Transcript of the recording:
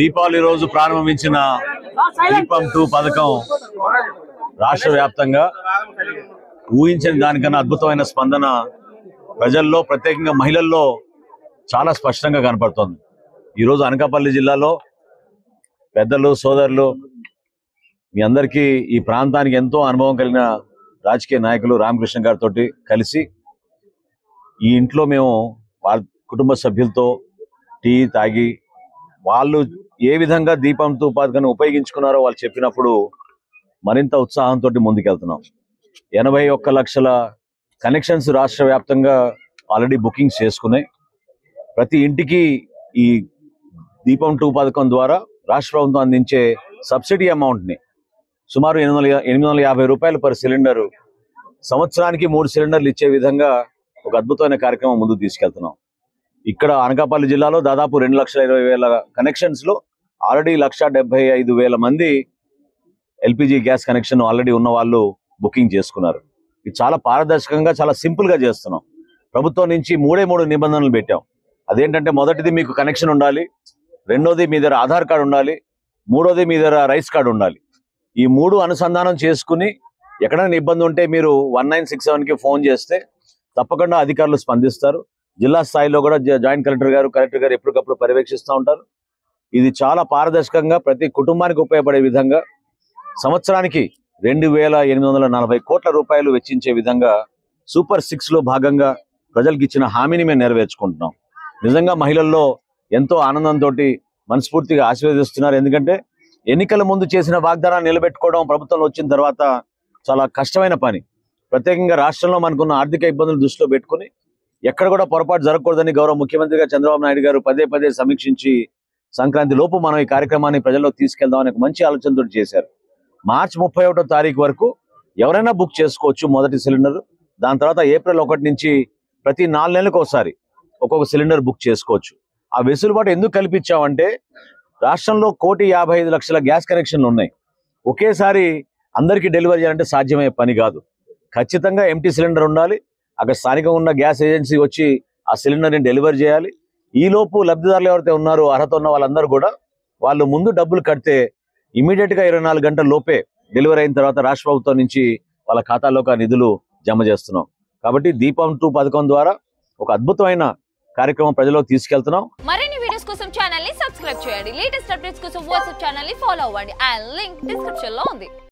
దీపావళి రోజు ప్రారంభించిన దీపం 2 పథకం రాష్ట్ర వ్యాప్తంగా ఊహించిన దానికన్నా అద్భుతమైన స్పందన ప్రజల్లో, ప్రత్యేకంగా మహిళల్లో చాలా స్పష్టంగా కనపడుతోంది. ఈరోజు అనకాపల్లి జిల్లాలో పెద్దలు, సోదరులు, మీ అందరికీ ఈ ప్రాంతానికి ఎంతో అనుభవం కలిగిన రాజకీయ నాయకులు రామకృష్ణ గారితో కలిసి ఈ ఇంట్లో మేము వాళ్ళ కుటుంబ సభ్యులతో టీ తాగి వాళ్ళు ఏ విధంగా దీపం 2 పథకాన్ని ఉపయోగించుకున్నారో వాళ్ళు చెప్పినప్పుడు మరింత ఉత్సాహంతో ముందుకెళ్తున్నాం. 81 లక్షల కనెక్షన్స్ రాష్ట్ర వ్యాప్తంగా ఆల్రెడీ బుకింగ్స్ చేసుకున్నాయి. ప్రతి ఇంటికి ఈ దీపం 2 పథకం ద్వారా రాష్ట్ర ప్రభుత్వం అందించే సబ్సిడీ అమౌంట్ని సుమారు 850 రూపాయలు పర్ సిలిండరు, సంవత్సరానికి 3 సిలిండర్లు ఇచ్చే విధంగా ఒక అద్భుతమైన కార్యక్రమం ముందుకు తీసుకెళ్తున్నాం. ఇక్కడ అనకాపల్లి జిల్లాలో దాదాపు 2,20,000 కనెక్షన్స్ లో ఆల్రెడీ 1,75,000 మంది ఎల్పిజి గ్యాస్ కనెక్షన్ ఆల్రెడీ ఉన్న వాళ్ళు బుకింగ్ చేసుకున్నారు. ఇది చాలా పారదర్శకంగా, చాలా సింపుల్ గా చేస్తున్నాం. ప్రభుత్వం నుంచి 3 నిబంధనలు పెట్టాం. అదేంటంటే, మొదటిది మీకు కనెక్షన్ ఉండాలి, రెండోది మీ దగ్గర ఆధార్ కార్డు ఉండాలి, మూడోది మీ దగ్గర రైస్ కార్డు ఉండాలి. ఈ 3 అనుసంధానం చేసుకుని ఎక్కడైనా ఇబ్బంది ఉంటే మీరు 1967కి ఫోన్ చేస్తే తప్పకుండా అధికారులు స్పందిస్తారు. జిల్లా స్థాయిలో కూడా జాయింట్ కలెక్టర్ గారు ఎప్పటికప్పుడు పర్యవేక్షిస్తూ ఉంటారు. ఇది చాలా పారదర్శకంగా ప్రతి కుటుంబానికి ఉపయోగపడే విధంగా సంవత్సరానికి 2,840 కోట్ల రూపాయలు వెచ్చించే విధంగా సూపర్ 6 లో భాగంగా ప్రజలకు ఇచ్చిన హామీని మేము నెరవేర్చుకుంటున్నాం. నిజంగా మహిళల్లో ఎంతో ఆనందంతో మనస్ఫూర్తిగా ఆశీర్వదిస్తున్నారు. ఎందుకంటే ఎన్నికల ముందు చేసిన వాగ్దానాన్ని నిలబెట్టుకోవడం ప్రభుత్వంలో వచ్చిన తర్వాత చాలా కష్టమైన పని. ప్రత్యేకంగా రాష్ట్రంలో మనకున్న ఆర్థిక ఇబ్బందులు దృష్టిలో పెట్టుకుని ఎక్కడ కూడా పొరపాటు జరగకూడదని గౌరవ ముఖ్యమంత్రిగా చంద్రబాబు నాయుడు గారు పదే సమీక్షించి సంక్రాంతి లోపు మనం ఈ కార్యక్రమాన్ని ప్రజల్లో తీసుకెళ్దామని ఒక మంచి ఆలోచనతో చేశారు. మార్చి 31వ తారీఖు వరకు ఎవరైనా బుక్ చేసుకోవచ్చు మొదటి సిలిండర్. దాని తర్వాత ఏప్రిల్ 1 నుంచి ప్రతి 4 నెలలకు ఒకసారి ఒక్కొక్క సిలిండర్ బుక్ చేసుకోవచ్చు. ఆ వెసులుబాటు ఎందుకు కల్పించామంటే, రాష్ట్రంలో 1,55,00,000 గ్యాస్ కనెక్షన్లు ఉన్నాయి. ఒకేసారి అందరికీ డెలివరీ చేయాలంటే సాధ్యమయ్యే పని కాదు. ఖచ్చితంగా ఎంటీ సిలిండర్ ఉండాలి. అక్కడ స్థానికంగా ఉన్న గ్యాస్ ఏజెన్సీ వచ్చి ఆ సిలిండర్ని డెలివరీ చేయాలి. ఈలోపు లబ్ధిదారులు ఎవరైతే ఉన్నారో అర్హత ఉన్న వాళ్ళందరూ కూడా వాళ్ళు ముందు డబ్బులు కడితే ఇమీడియట్గా 24 గంటల లోపే డెలివరీ అయిన తర్వాత రాష్ట్ర ప్రభుత్వం నుంచి వాళ్ళ ఖాతాలోకి ఆ నిధులు జమ చేస్తున్నాం. కాబట్టి దీపం 2 పథకం ద్వారా ఒక అద్భుతమైన కార్యక్రమం ప్రజలకు తీసుకెళ్తున్నాం. మరిన్ని వీడియోస్ కోసం ఛానల్ ని సబ్స్క్రైబ్ చేయండి. లేటెస్ట్ అప్డేట్స్ కోసం వాట్సాప్ ఛానల్ ని ఫాలో అవ్వండి. ఆ లింక్ డిస్క్రిప్షన్ లో ఉంది.